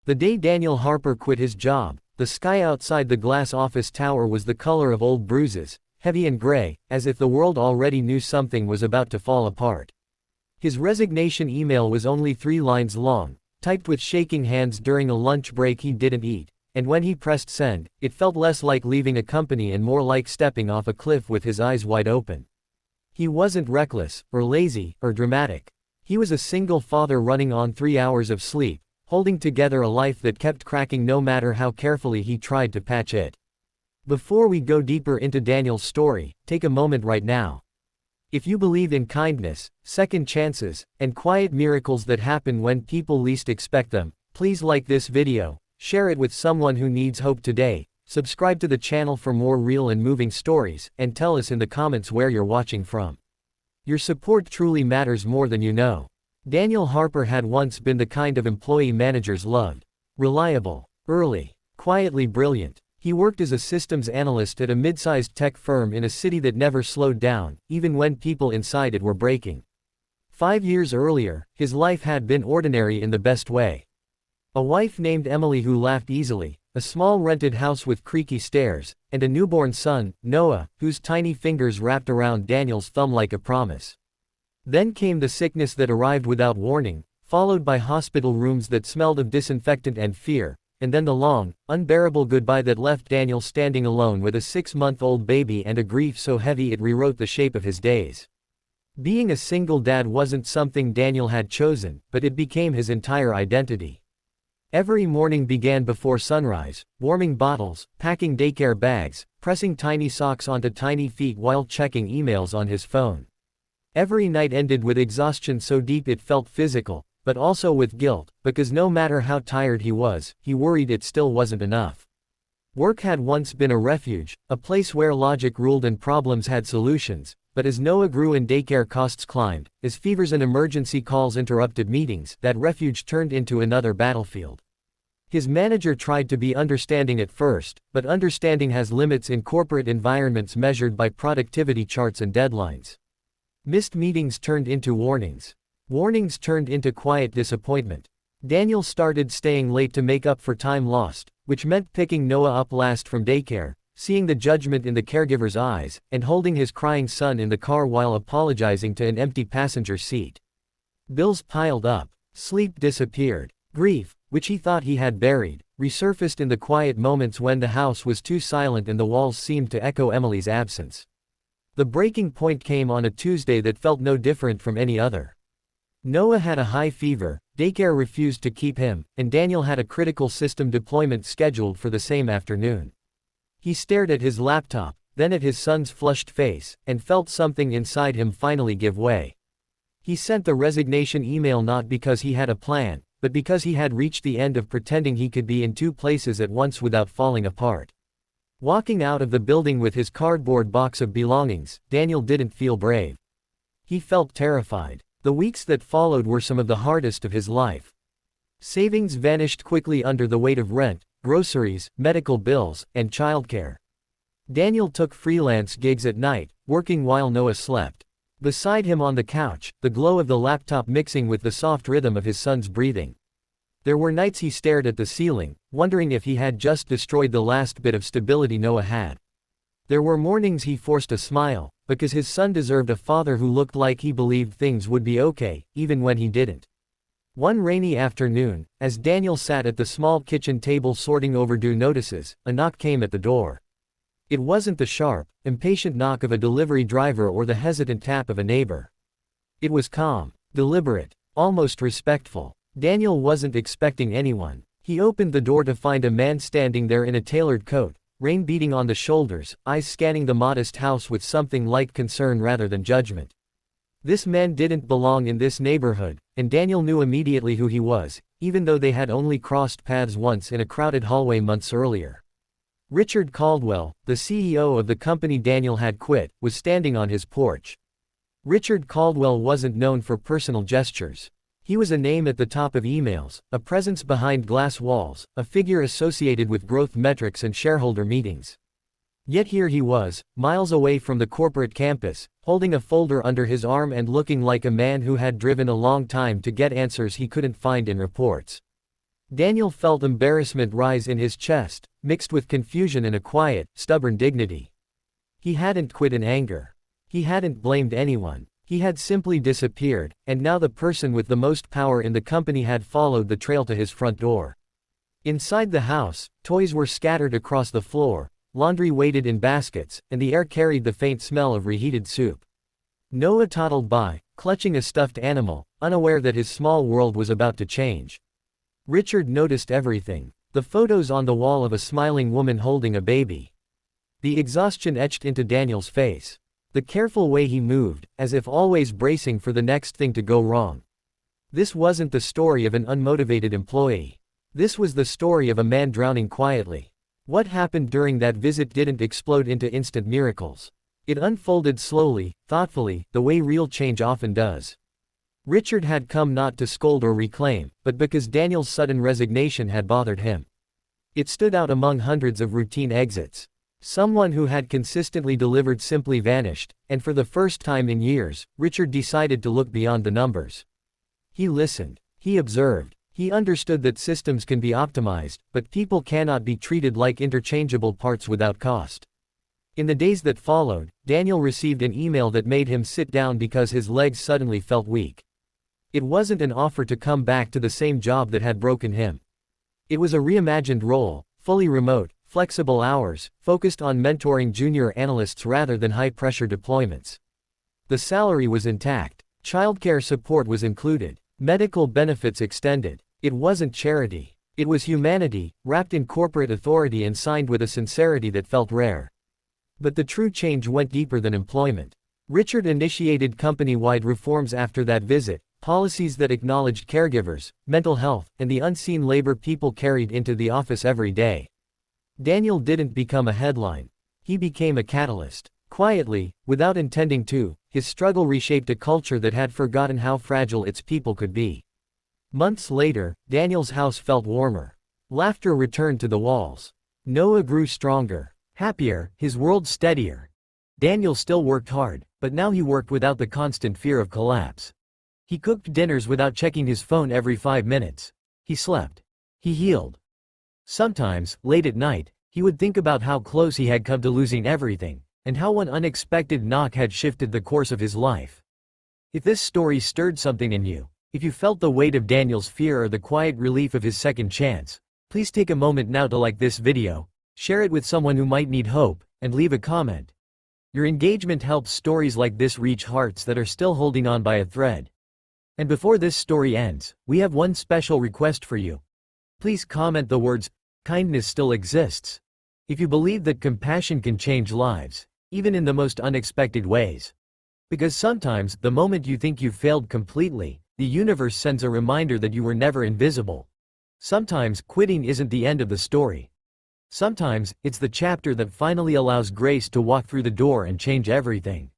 The day Daniel Harper quit his job, the sky outside the glass office tower was the color of old bruises, heavy and gray, as if the world already knew something was about to fall apart. His resignation email was only 3 lines long, typed with shaking hands during a lunch break he didn't eat, and when he pressed send, it felt less like leaving a company and more like stepping off a cliff with his eyes wide open. He wasn't reckless, or lazy, or dramatic. He was a single father running on 3 hours of sleep, holding together a life that kept cracking no matter how carefully he tried to patch it. Before we go deeper into Daniel's story, take a moment right now. If you believe in kindness, second chances, and quiet miracles that happen when people least expect them, please like this video, share it with someone who needs hope today, subscribe to the channel for more real and moving stories, and tell us in the comments where you're watching from. Your support truly matters more than you know. Daniel Harper had once been the kind of employee managers loved. Reliable, early, quietly brilliant. He worked as a systems analyst at a mid-sized tech firm in a city that never slowed down, even when people inside it were breaking. 5 years earlier, his life had been ordinary in the best way. A wife named Emily who laughed easily, a small rented house with creaky stairs, and a newborn son, Noah, whose tiny fingers wrapped around Daniel's thumb like a promise. Then came the sickness that arrived without warning, followed by hospital rooms that smelled of disinfectant and fear, and then the long, unbearable goodbye that left Daniel standing alone with a 6-month-old baby and a grief so heavy it rewrote the shape of his days. Being a single dad wasn't something Daniel had chosen, but it became his entire identity. Every morning began before sunrise, warming bottles, packing daycare bags, pressing tiny socks onto tiny feet while checking emails on his phone. Every night ended with exhaustion so deep it felt physical, but also with guilt, because no matter how tired he was, he worried it still wasn't enough. Work had once been a refuge, a place where logic ruled and problems had solutions, but as Noah grew and daycare costs climbed, as fevers and emergency calls interrupted meetings, that refuge turned into another battlefield. His manager tried to be understanding at first, but understanding has limits in corporate environments measured by productivity charts and deadlines. Missed meetings turned into warnings. Warnings turned into quiet disappointment. Daniel started staying late to make up for time lost, which meant picking Noah up last from daycare, seeing the judgment in the caregiver's eyes, and holding his crying son in the car while apologizing to an empty passenger seat. Bills piled up. Sleep disappeared. Grief, which he thought he had buried, resurfaced in the quiet moments when the house was too silent and the walls seemed to echo Emily's absence. The breaking point came on a Tuesday that felt no different from any other. Noah had a high fever, daycare refused to keep him, and Daniel had a critical system deployment scheduled for the same afternoon. He stared at his laptop, then at his son's flushed face, and felt something inside him finally give way. He sent the resignation email not because he had a plan, but because he had reached the end of pretending he could be in 2 places at once without falling apart. Walking out of the building with his cardboard box of belongings, Daniel didn't feel brave. He felt terrified. The weeks that followed were some of the hardest of his life. Savings vanished quickly under the weight of rent, groceries, medical bills, and childcare. Daniel took freelance gigs at night, working while Noah slept. Beside him on the couch, the glow of the laptop mixing with the soft rhythm of his son's breathing. There were nights he stared at the ceiling, wondering if he had just destroyed the last bit of stability Noah had. There were mornings he forced a smile, because his son deserved a father who looked like he believed things would be okay, even when he didn't. One rainy afternoon, as Daniel sat at the small kitchen table sorting overdue notices, a knock came at the door. It wasn't the sharp, impatient knock of a delivery driver or the hesitant tap of a neighbor. It was calm, deliberate, almost respectful. Daniel wasn't expecting anyone. He opened the door to find a man standing there in a tailored coat, rain beating on the shoulders, eyes scanning the modest house with something like concern rather than judgment. This man didn't belong in this neighborhood, and Daniel knew immediately who he was, even though they had only crossed paths once in a crowded hallway months earlier. Richard Caldwell, the CEO of the company Daniel had quit, was standing on his porch. Richard Caldwell wasn't known for personal gestures. He was a name at the top of emails, a presence behind glass walls, a figure associated with growth metrics and shareholder meetings. Yet here he was, miles away from the corporate campus, holding a folder under his arm and looking like a man who had driven a long time to get answers he couldn't find in reports. Daniel felt embarrassment rise in his chest, mixed with confusion and a quiet, stubborn dignity. He hadn't quit in anger. He hadn't blamed anyone. He had simply disappeared, and now the person with the most power in the company had followed the trail to his front door. Inside the house, toys were scattered across the floor, laundry waited in baskets, and the air carried the faint smell of reheated soup. Noah toddled by, clutching a stuffed animal, unaware that his small world was about to change. Richard noticed everything. The photos on the wall of a smiling woman holding a baby. The exhaustion etched into Daniel's face. The careful way he moved, as if always bracing for the next thing to go wrong. This wasn't the story of an unmotivated employee. This was the story of a man drowning quietly. What happened during that visit didn't explode into instant miracles. It unfolded slowly, thoughtfully, the way real change often does. Richard had come not to scold or reclaim, but because Daniel's sudden resignation had bothered him. It stood out among hundreds of routine exits. Someone who had consistently delivered simply vanished, and for the first time in years, Richard decided to look beyond the numbers. He listened. He observed. He understood that systems can be optimized, but people cannot be treated like interchangeable parts without cost. In the days that followed, Daniel received an email that made him sit down because his legs suddenly felt weak. It wasn't an offer to come back to the same job that had broken him. It was a reimagined role, fully remote, flexible hours, focused on mentoring junior analysts rather than high-pressure deployments. The salary was intact. Childcare support was included. Medical benefits extended. It wasn't charity. It was humanity, wrapped in corporate authority and signed with a sincerity that felt rare. But the true change went deeper than employment. Richard initiated company-wide reforms after that visit, policies that acknowledged caregivers, mental health, and the unseen labor people carried into the office every day. Daniel didn't become a headline. He became a catalyst. Quietly, without intending to, his struggle reshaped a culture that had forgotten how fragile its people could be. Months later, Daniel's house felt warmer. Laughter returned to the walls. Noah grew stronger, happier, his world steadier. Daniel still worked hard, but now he worked without the constant fear of collapse. He cooked dinners without checking his phone every 5 minutes. He slept. He healed. Sometimes, late at night, he would think about how close he had come to losing everything, and how one unexpected knock had shifted the course of his life. If this story stirred something in you, if you felt the weight of Daniel's fear or the quiet relief of his second chance, please take a moment now to like this video, share it with someone who might need hope, and leave a comment. Your engagement helps stories like this reach hearts that are still holding on by a thread. And before this story ends, we have one special request for you. Please comment the words, "Kindness still exists," if you believe that compassion can change lives, even in the most unexpected ways. Because sometimes, the moment you think you've failed completely, the universe sends a reminder that you were never invisible. Sometimes, quitting isn't the end of the story. Sometimes, it's the chapter that finally allows grace to walk through the door and change everything.